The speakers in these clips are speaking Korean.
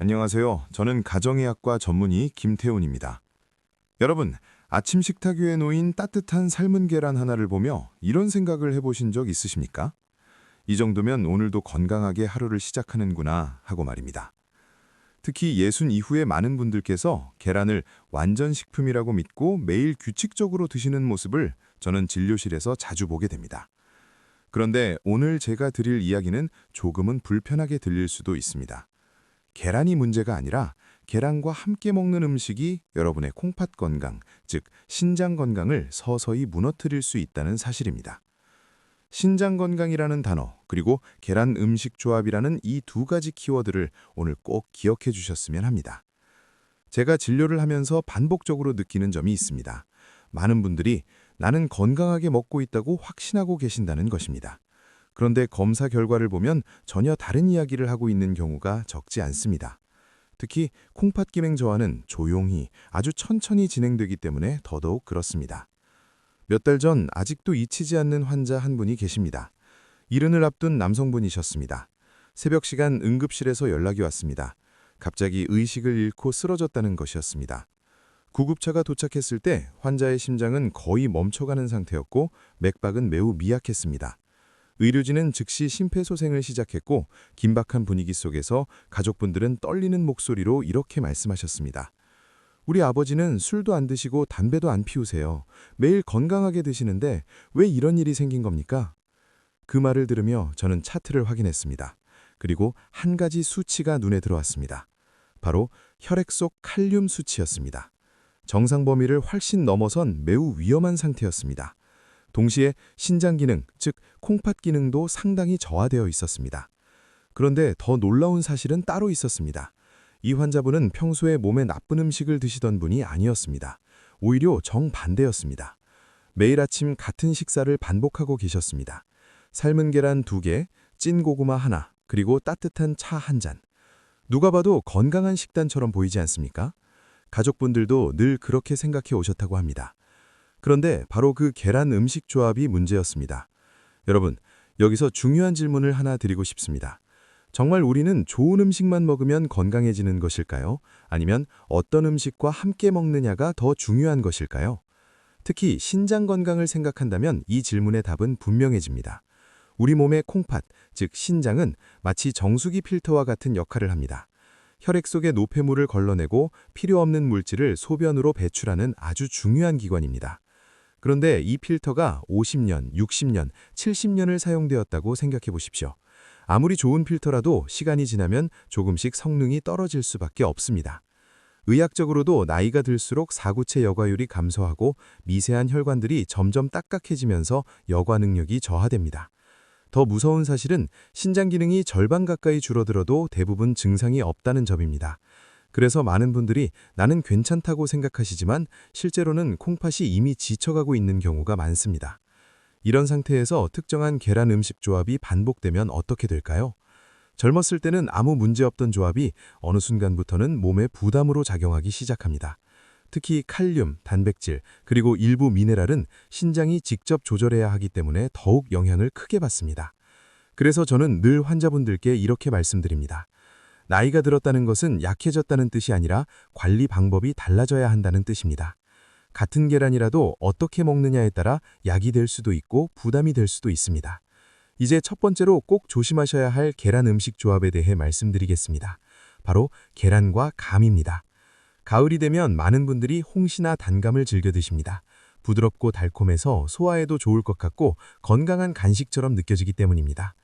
안녕하세요. 저는 가정의학과 전문의 김태훈입니다. 여러분, 아침 식탁 위에 놓인 따뜻한 삶은 계란 하나를 보며 이런 생각을 해보신 적 있으십니까? 이 정도면 오늘도 건강하게 하루를 시작하는구나 하고 말입니다. 특히 예순 이후에 많은 분들께서 계란을 완전 식품이라고 믿고 매일 규칙적으로 드시는 모습을 저는 진료실에서 자주 보게 됩니다. 그런데 오늘 제가 드릴 이야기는 조금은 불편하게 들릴 수도 있습니다. 계란이 문제가 아니라 계란과 함께 먹는 음식이 여러분의 콩팥 건강, 즉 신장 건강을 서서히 무너뜨릴 수 있다는 사실입니다. 신장 건강이라는 단어, 그리고 계란 음식 조합이라는 이 두 가지 키워드를 오늘 꼭 기억해 주셨으면 합니다. 제가 진료를 하면서 반복적으로 느끼는 점이 있습니다. 많은 분들이 나는 건강하게 먹고 있다고 확신하고 계신다는 것입니다. 그런데 검사 결과를 보면 전혀 다른 이야기를 하고 있는 경우가 적지 않습니다. 특히 콩팥 기능 저하는 조용히 아주 천천히 진행되기 때문에 더더욱 그렇습니다. 몇 달 전 아직도 잊히지 않는 환자 한 분이 계십니다. 이른을 앞둔 남성분이셨습니다. 새벽 시간 응급실에서 연락이 왔습니다. 갑자기 의식을 잃고 쓰러졌다는 것이었습니다. 구급차가 도착했을 때 환자의 심장은 거의 멈춰가는 상태였고 맥박은 매우 미약했습니다. 의료진은 즉시 심폐소생을 시작했고 긴박한 분위기 속에서 가족분들은 떨리는 목소리로 이렇게 말씀하셨습니다. 우리 아버지는 술도 안 드시고 담배도 안 피우세요. 매일 건강하게 드시는데 왜 이런 일이 생긴 겁니까? 그 말을 들으며 저는 차트를 확인했습니다. 그리고 한 가지 수치가 눈에 들어왔습니다. 바로 혈액 속 칼륨 수치였습니다. 정상 범위를 훨씬 넘어선 매우 위험한 상태였습니다. 동시에 신장 기능, 즉 콩팥 기능도 상당히 저하되어 있었습니다. 그런데 더 놀라운 사실은 따로 있었습니다. 이 환자분은 평소에 몸에 나쁜 음식을 드시던 분이 아니었습니다. 오히려 정반대였습니다. 매일 아침 같은 식사를 반복하고 계셨습니다. 삶은 계란 2개, 찐 고구마 하나, 그리고 따뜻한 차 한 잔. 누가 봐도 건강한 식단처럼 보이지 않습니까? 가족분들도 늘 그렇게 생각해 오셨다고 합니다. 그런데 바로 그 계란 음식 조합이 문제였습니다. 여러분, 여기서 중요한 질문을 하나 드리고 싶습니다. 정말 우리는 좋은 음식만 먹으면 건강해지는 것일까요? 아니면 어떤 음식과 함께 먹느냐가 더 중요한 것일까요? 특히 신장 건강을 생각한다면 이 질문의 답은 분명해집니다. 우리 몸의 콩팥, 즉 신장은 마치 정수기 필터와 같은 역할을 합니다. 혈액 속의 노폐물을 걸러내고 필요 없는 물질을 소변으로 배출하는 아주 중요한 기관입니다. 그런데 이 필터가 50년, 60년, 70년을 사용되었다고 생각해 보십시오. 아무리 좋은 필터라도 시간이 지나면 조금씩 성능이 떨어질 수밖에 없습니다. 의학적으로도 나이가 들수록 사구체 여과율이 감소하고 미세한 혈관들이 점점 딱딱해지면서 여과 능력이 저하됩니다. 더 무서운 사실은 신장 기능이 절반 가까이 줄어들어도 대부분 증상이 없다는 점입니다. 그래서 많은 분들이 나는 괜찮다고 생각하시지만 실제로는 콩팥이 이미 지쳐가고 있는 경우가 많습니다. 이런 상태에서 특정한 계란 음식 조합이 반복되면 어떻게 될까요? 젊었을 때는 아무 문제 없던 조합이 어느 순간부터는 몸에 부담으로 작용하기 시작합니다. 특히 칼륨, 단백질, 그리고 일부 미네랄은 신장이 직접 조절해야 하기 때문에 더욱 영향을 크게 받습니다. 그래서 저는 늘 환자분들께 이렇게 말씀드립니다. 나이가 들었다는 것은 약해졌다는 뜻이 아니라 관리 방법이 달라져야 한다는 뜻입니다. 같은 계란이라도 어떻게 먹느냐에 따라 약이 될 수도 있고 부담이 될 수도 있습니다. 이제 첫 번째로 꼭 조심하셔야 할 계란 음식 조합에 대해 말씀드리겠습니다. 바로 계란과 감입니다. 가을이 되면 많은 분들이 홍시나 단감을 즐겨 드십니다. 부드럽고 달콤해서 소화에도 좋을 것 같고 건강한 간식처럼 느껴지기 때문입니다.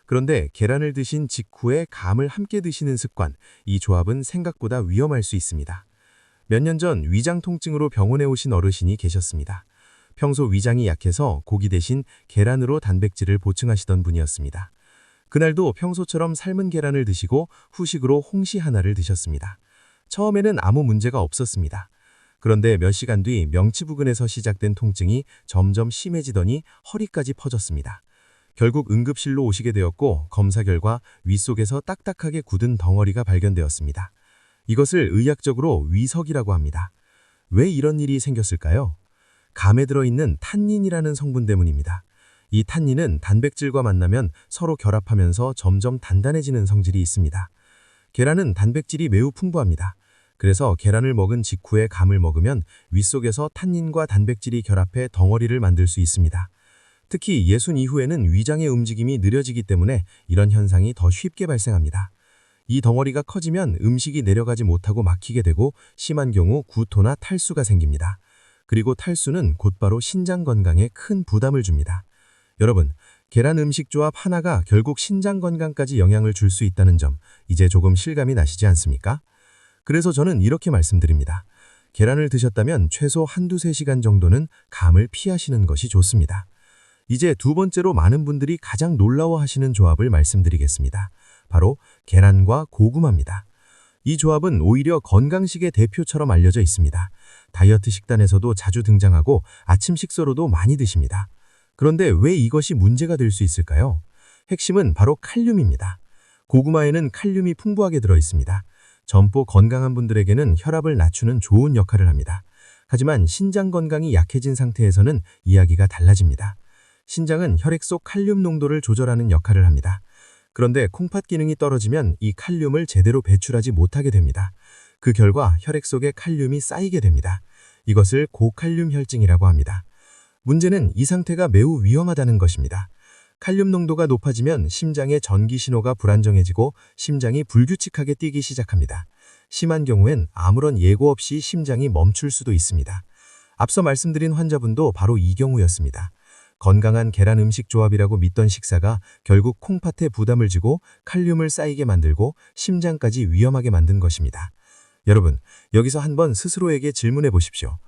그런데 계란을 드신 직후에 감을 함께 드시는 습관, 이 조합은 생각보다 위험할 수 있습니다. 몇 년 전 위장 통증으로 병원에 오신 어르신이 계셨습니다. 평소 위장이 약해서 고기 대신 계란으로 단백질을 보충하시던 분이었습니다. 그날도 평소처럼 삶은 계란을 드시고 후식으로 홍시 하나를 드셨습니다. 처음에는 아무 문제가 없었습니다. 그런데 몇 시간 뒤 명치 부근에서 시작된 통증이 점점 심해지더니 허리까지 퍼졌습니다. 결국 응급실로 오시게 되었고 검사 결과 위 속에서 딱딱하게 굳은 덩어리가 발견되었습니다. 이것을 의학적으로 위석이라고 합니다. 왜 이런 일이 생겼을까요? 감에 들어있는 탄닌이라는 성분 때문입니다. 이 탄닌은 단백질과 만나면 서로 결합하면서 점점 단단해지는 성질이 있습니다. 계란은 단백질이 매우 풍부합니다. 그래서 계란을 먹은 직후에 감을 먹으면 윗속에서 탄닌과 단백질이 결합해 덩어리를 만들 수 있습니다. 특히 예순 이후에는 위장의 움직임이 느려지기 때문에 이런 현상이 더 쉽게 발생합니다. 이 덩어리가 커지면 음식이 내려가지 못하고 막히게 되고 심한 경우 구토나 탈수가 생깁니다. 그리고 탈수는 곧바로 신장 건강에 큰 부담을 줍니다. 여러분, 계란 음식 조합 하나가 결국 신장 건강까지 영향을 줄 수 있다는 점 이제 조금 실감이 나시지 않습니까? 그래서 저는 이렇게 말씀드립니다. 계란을 드셨다면 최소 한두세 시간 정도는 감을 피하시는 것이 좋습니다. 이제 두 번째로 많은 분들이 가장 놀라워하시는 조합을 말씀드리겠습니다. 바로 계란과 고구마입니다. 이 조합은 오히려 건강식의 대표처럼 알려져 있습니다. 다이어트 식단에서도 자주 등장하고 아침 식사로도 많이 드십니다. 그런데 왜 이것이 문제가 될 수 있을까요? 핵심은 바로 칼륨입니다. 고구마에는 칼륨이 풍부하게 들어 있습니다. 젊고 건강한 분들에게는 혈압을 낮추는 좋은 역할을 합니다. 하지만 신장 건강이 약해진 상태에서는 이야기가 달라집니다. 신장은 혈액 속 칼륨 농도를 조절하는 역할을 합니다. 그런데 콩팥 기능이 떨어지면 이 칼륨을 제대로 배출하지 못하게 됩니다. 그 결과 혈액 속에 칼륨이 쌓이게 됩니다. 이것을 고칼륨 혈증이라고 합니다. 문제는 이 상태가 매우 위험하다는 것입니다. 칼륨 농도가 높아지면 심장의 전기 신호가 불안정해지고 심장이 불규칙하게 뛰기 시작합니다. 심한 경우엔 아무런 예고 없이 심장이 멈출 수도 있습니다. 앞서 말씀드린 환자분도 바로 이 경우였습니다. 건강한 계란 음식 조합이라고 믿던 식사가 결국 콩팥에 부담을 주고 칼륨을 쌓이게 만들고 심장까지 위험하게 만든 것입니다. 여러분, 여기서 한번 스스로에게 질문해 보십시오.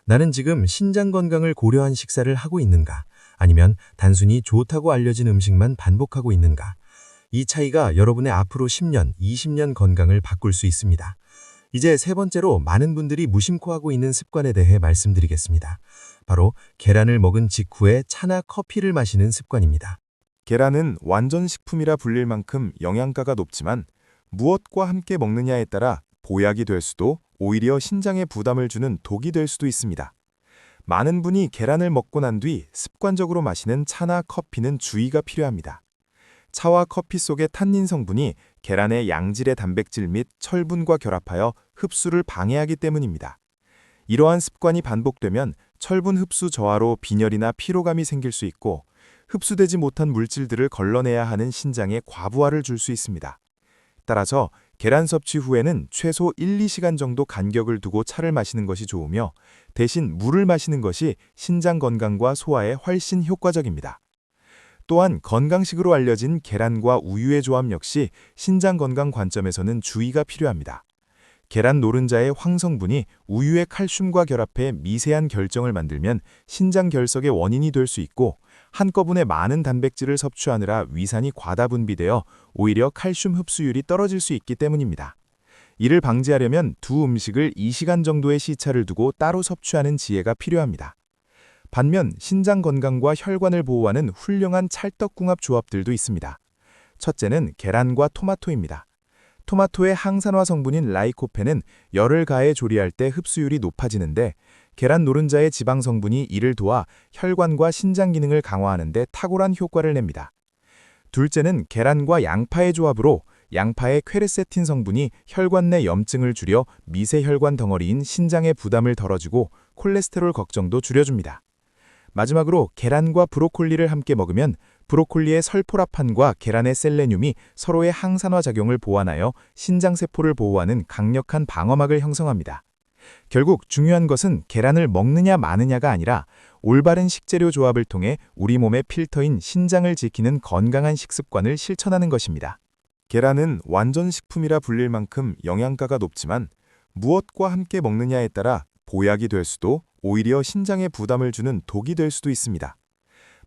나는 지금 신장 건강을 고려한 식사를 하고 있는가? 아니면 단순히 좋다고 알려진 음식만 반복하고 있는가? 이 차이가 여러분의 앞으로 10년, 20년 건강을 바꿀 수 있습니다. 이제 세 번째로 많은 분들이 무심코 하고 있는 습관에 대해 말씀드리겠습니다. 바로 계란을 먹은 직후에 차나 커피를 마시는 습관입니다. 계란은 완전 식품이라 불릴 만큼 영양가가 높지만 무엇과 함께 먹느냐에 따라 보약이 될 수도 오히려 신장에 부담을 주는 독이 될 수도 있습니다. 많은 분이 계란을 먹고 난 뒤 습관적으로 마시는 차나 커피는 주의가 필요합니다. 차와 커피 속의 탄닌 성분이 계란의 양질의 단백질 및 철분과 결합하여 흡수를 방해하기 때문입니다. 이러한 습관이 반복되면 철분 흡수 저하로 빈혈이나 피로감이 생길 수 있고 흡수되지 못한 물질들을 걸러내야 하는 신장에 과부하를 줄 수 있습니다. 따라서 계란 섭취 후에는 최소 1-2시간 정도 간격을 두고 차를 마시는 것이 좋으며 대신 물을 마시는 것이 신장 건강과 소화에 훨씬 효과적입니다. 또한 건강식으로 알려진 계란과 우유의 조합 역시 신장 건강 관점에서는 주의가 필요합니다. 계란 노른자의 황성분이 우유의 칼슘과 결합해 미세한 결정을 만들면 신장 결석의 원인이 될 수 있고 한꺼번에 많은 단백질을 섭취하느라 위산이 과다 분비되어 오히려 칼슘 흡수율이 떨어질 수 있기 때문입니다. 이를 방지하려면 두 음식을 2시간 정도의 시차를 두고 따로 섭취하는 지혜가 필요합니다. 반면 신장 건강과 혈관을 보호하는 훌륭한 찰떡궁합 조합들도 있습니다. 첫째는 계란과 토마토입니다. 토마토의 항산화 성분인 라이코펜은 열을 가해 조리할 때 흡수율이 높아지는데 계란 노른자의 지방 성분이 이를 도와 혈관과 신장 기능을 강화하는 데 탁월한 효과를 냅니다. 둘째는 계란과 양파의 조합으로 양파의 퀘르세틴 성분이 혈관 내 염증을 줄여 미세혈관 덩어리인 신장의 부담을 덜어주고 콜레스테롤 걱정도 줄여줍니다. 마지막으로 계란과 브로콜리를 함께 먹으면 브로콜리의 설포라판과 계란의 셀레늄이 서로의 항산화 작용을 보완하여 신장세포를 보호하는 강력한 방어막을 형성합니다. 결국 중요한 것은 계란을 먹느냐 마느냐가 아니라 올바른 식재료 조합을 통해 우리 몸의 필터인 신장을 지키는 건강한 식습관을 실천하는 것입니다. 계란은 완전 식품이라 불릴 만큼 영양가가 높지만 무엇과 함께 먹느냐에 따라 보약이 될 수도 오히려 신장에 부담을 주는 독이 될 수도 있습니다.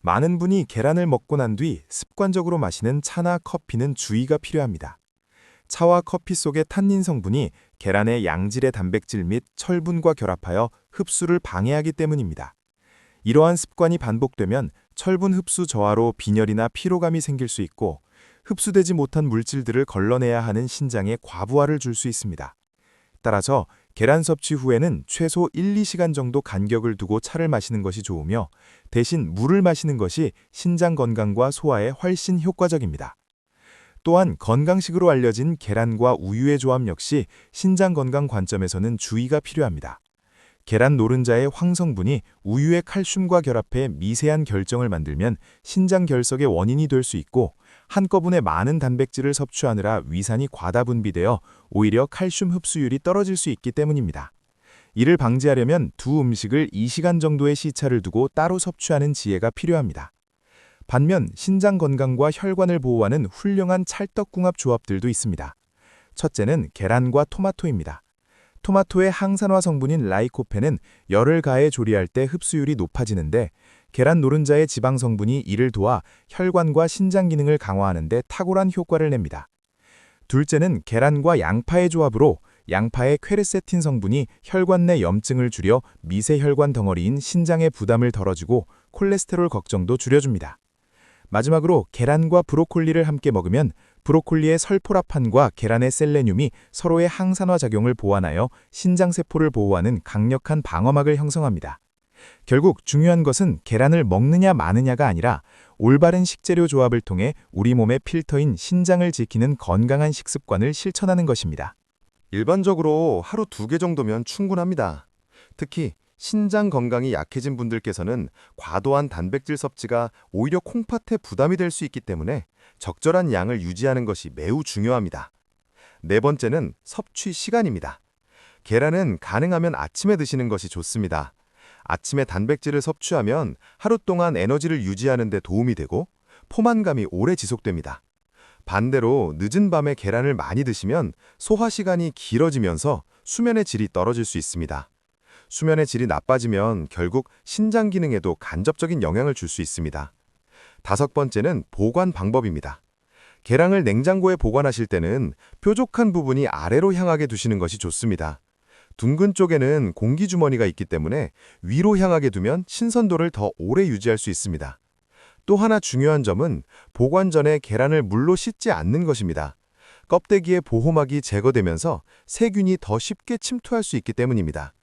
많은 분이 계란을 먹고 난 뒤 습관적으로 마시는 차나 커피는 주의가 필요합니다. 차와 커피 속의 탄닌 성분이 계란의 양질의 단백질 및 철분과 결합하여 흡수를 방해하기 때문입니다. 이러한 습관이 반복되면 철분 흡수 저하로 빈혈이나 피로감이 생길 수 있고 흡수되지 못한 물질들을 걸러내야 하는 신장에 과부하를 줄 수 있습니다. 따라서 계란 섭취 후에는 최소 1-2시간 정도 간격을 두고 차를 마시는 것이 좋으며 대신 물을 마시는 것이 신장 건강과 소화에 훨씬 효과적입니다. 또한 건강식으로 알려진 계란과 우유의 조합 역시 신장 건강 관점에서는 주의가 필요합니다. 계란 노른자의 황성분이 우유의 칼슘과 결합해 미세한 결정을 만들면 신장 결석의 원인이 될 수 있고, 한꺼번에 많은 단백질을 섭취하느라 위산이 과다 분비되어 오히려 칼슘 흡수율이 떨어질 수 있기 때문입니다. 이를 방지하려면 두 음식을 2시간 정도의 시차를 두고 따로 섭취하는 지혜가 필요합니다. 반면 신장 건강과 혈관을 보호하는 훌륭한 찰떡궁합 조합들도 있습니다. 첫째는 계란과 토마토입니다. 토마토의 항산화 성분인 라이코펜은 열을 가해 조리할 때 흡수율이 높아지는데, 계란 노른자의 지방 성분이 이를 도와 혈관과 신장 기능을 강화하는 데 탁월한 효과를 냅니다. 둘째는 계란과 양파의 조합으로 양파의 퀘르세틴 성분이 혈관 내 염증을 줄여 미세혈관 덩어리인 신장의 부담을 덜어주고 콜레스테롤 걱정도 줄여줍니다. 마지막으로 계란과 브로콜리를 함께 먹으면 브로콜리의 설포라판과 계란의 셀레늄이 서로의 항산화 작용을 보완하여 신장세포를 보호하는 강력한 방어막을 형성합니다. 결국 중요한 것은 계란을 먹느냐 마느냐가 아니라 올바른 식재료 조합을 통해 우리 몸의 필터인 신장을 지키는 건강한 식습관을 실천하는 것입니다. 일반적으로 하루 2개 정도면 충분합니다. 특히 신장 건강이 약해진 분들께서는 과도한 단백질 섭취가 오히려 콩팥에 부담이 될 수 있기 때문에 적절한 양을 유지하는 것이 매우 중요합니다. 네 번째는 섭취 시간입니다. 계란은 가능하면 아침에 드시는 것이 좋습니다. 아침에 단백질을 섭취하면 하루 동안 에너지를 유지하는 데 도움이 되고 포만감이 오래 지속됩니다. 반대로 늦은 밤에 계란을 많이 드시면 소화 시간이 길어지면서 수면의 질이 떨어질 수 있습니다. 수면의 질이 나빠지면 결국 신장 기능에도 간접적인 영향을 줄 수 있습니다. 다섯 번째는 보관 방법입니다. 계란을 냉장고에 보관하실 때는 뾰족한 부분이 아래로 향하게 두시는 것이 좋습니다. 둥근 쪽에는 공기주머니가 있기 때문에 위로 향하게 두면 신선도를 더 오래 유지할 수 있습니다. 또 하나 중요한 점은 보관 전에 계란을 물로 씻지 않는 것입니다. 껍데기의 보호막이 제거되면서 세균이 더 쉽게 침투할 수 있기 때문입니다.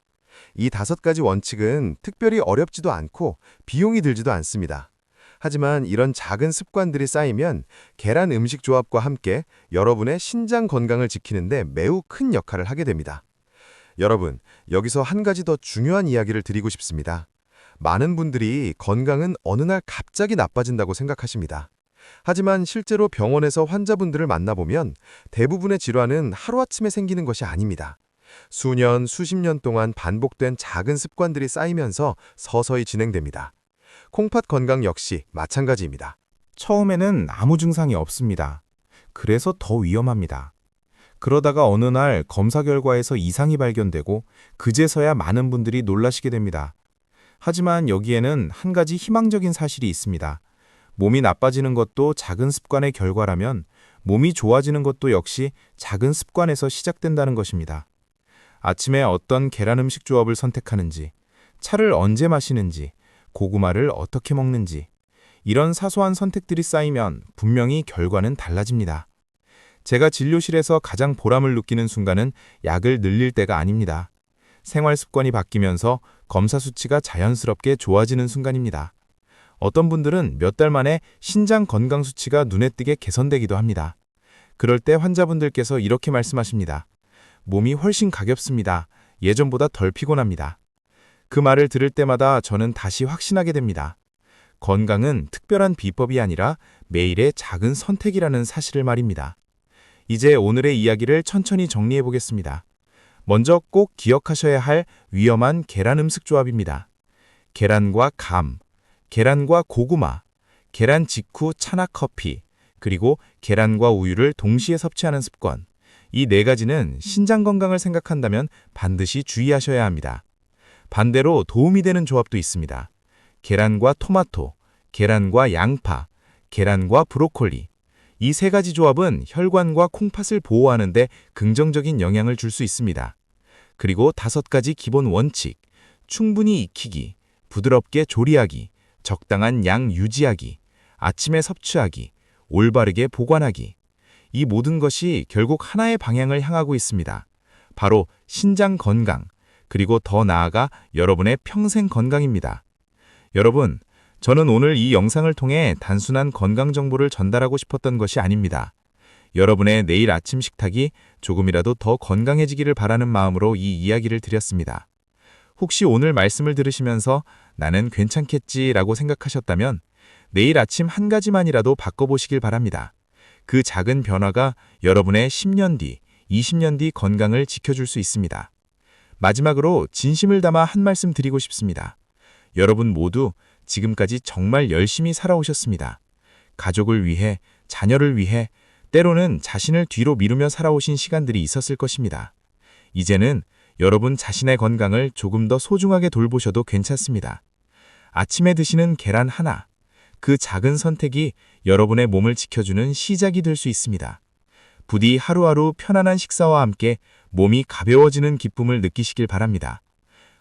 이 5가지 원칙은 특별히 어렵지도 않고 비용이 들지도 않습니다. 하지만 이런 작은 습관들이 쌓이면 계란 음식 조합과 함께 여러분의 신장 건강을 지키는 데 매우 큰 역할을 하게 됩니다. 여러분, 여기서 한 가지 더 중요한 이야기를 드리고 싶습니다. 많은 분들이 건강은 어느 날 갑자기 나빠진다고 생각하십니다. 하지만 실제로 병원에서 환자분들을 만나보면 대부분의 질환은 하루아침에 생기는 것이 아닙니다. 수년, 수십 년 동안 반복된 작은 습관들이 쌓이면서 서서히 진행됩니다. 콩팥 건강 역시 마찬가지입니다. 처음에는 아무 증상이 없습니다. 그래서 더 위험합니다. 그러다가 어느 날 검사 결과에서 이상이 발견되고 그제서야 많은 분들이 놀라시게 됩니다. 하지만 여기에는 한 가지 희망적인 사실이 있습니다. 몸이 나빠지는 것도 작은 습관의 결과라면 몸이 좋아지는 것도 역시 작은 습관에서 시작된다는 것입니다. 아침에 어떤 계란 음식 조합을 선택하는지, 차를 언제 마시는지, 고구마를 어떻게 먹는지, 이런 사소한 선택들이 쌓이면 분명히 결과는 달라집니다. 제가 진료실에서 가장 보람을 느끼는 순간은 약을 늘릴 때가 아닙니다. 생활 습관이 바뀌면서 검사 수치가 자연스럽게 좋아지는 순간입니다. 어떤 분들은 몇 달 만에 신장 건강 수치가 눈에 띄게 개선되기도 합니다. 그럴 때 환자분들께서 이렇게 말씀하십니다. 몸이 훨씬 가볍습니다. 예전보다 덜 피곤합니다. 그 말을 들을 때마다 저는 다시 확신하게 됩니다. 건강은 특별한 비법이 아니라 매일의 작은 선택이라는 사실을 말입니다. 이제 오늘의 이야기를 천천히 정리해 보겠습니다. 먼저 꼭 기억하셔야 할 위험한 계란 음식 조합입니다. 계란과 감, 계란과 고구마, 계란 직후 차나 커피, 그리고 계란과 우유를 동시에 섭취하는 습관. 이 4가지는 신장 건강을 생각한다면 반드시 주의하셔야 합니다. 반대로 도움이 되는 조합도 있습니다. 계란과 토마토, 계란과 양파, 계란과 브로콜리. 이 3가지 조합은 혈관과 콩팥을 보호하는 데 긍정적인 영향을 줄 수 있습니다. 그리고 5가지 기본 원칙, 충분히 익히기, 부드럽게 조리하기, 적당한 양 유지하기, 아침에 섭취하기, 올바르게 보관하기. 이 모든 것이 결국 하나의 방향을 향하고 있습니다. 바로 신장 건강, 그리고 더 나아가 여러분의 평생 건강입니다. 여러분, 저는 오늘 이 영상을 통해 단순한 건강 정보를 전달하고 싶었던 것이 아닙니다. 여러분의 내일 아침 식탁이 조금이라도 더 건강해지기를 바라는 마음으로 이 이야기를 드렸습니다. 혹시 오늘 말씀을 들으시면서 나는 괜찮겠지라고 생각하셨다면 내일 아침 한 가지만이라도 바꿔보시길 바랍니다. 그 작은 변화가 여러분의 10년 뒤, 20년 뒤 건강을 지켜줄 수 있습니다. 마지막으로 진심을 담아 한 말씀 드리고 싶습니다. 여러분 모두 지금까지 정말 열심히 살아오셨습니다. 가족을 위해, 자녀를 위해, 때로는 자신을 뒤로 미루며 살아오신 시간들이 있었을 것입니다. 이제는 여러분 자신의 건강을 조금 더 소중하게 돌보셔도 괜찮습니다. 아침에 드시는 계란 하나, 그 작은 선택이 여러분의 몸을 지켜주는 시작이 될 수 있습니다. 부디 하루하루 편안한 식사와 함께 몸이 가벼워지는 기쁨을 느끼시길 바랍니다.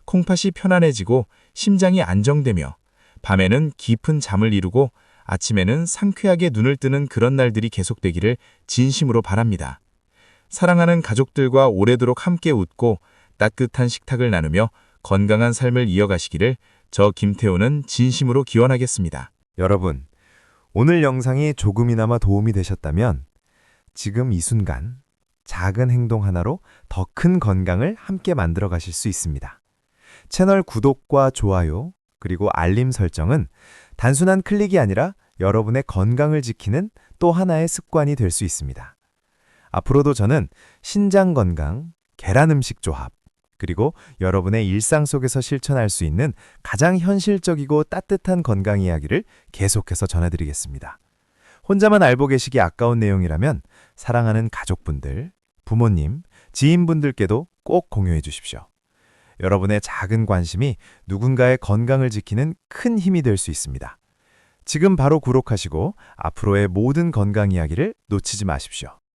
콩팥이 편안해지고 심장이 안정되며 밤에는 깊은 잠을 이루고 아침에는 상쾌하게 눈을 뜨는 그런 날들이 계속되기를 진심으로 바랍니다. 사랑하는 가족들과 오래도록 함께 웃고 따뜻한 식탁을 나누며 건강한 삶을 이어가시기를 저 김태호는 진심으로 기원하겠습니다. 여러분, 오늘 영상이 조금이나마 도움이 되셨다면 지금 이 순간 작은 행동 하나로 더 큰 건강을 함께 만들어 가실 수 있습니다. 채널 구독과 좋아요, 그리고 알림 설정은 단순한 클릭이 아니라 여러분의 건강을 지키는 또 하나의 습관이 될 수 있습니다. 앞으로도 저는 신장 건강, 계란 음식 조합, 그리고 여러분의 일상 속에서 실천할 수 있는 가장 현실적이고 따뜻한 건강 이야기를 계속해서 전해드리겠습니다. 혼자만 알고 계시기 아까운 내용이라면 사랑하는 가족분들, 부모님, 지인분들께도 꼭 공유해 주십시오. 여러분의 작은 관심이 누군가의 건강을 지키는 큰 힘이 될 수 있습니다. 지금 바로 구독하시고 앞으로의 모든 건강 이야기를 놓치지 마십시오.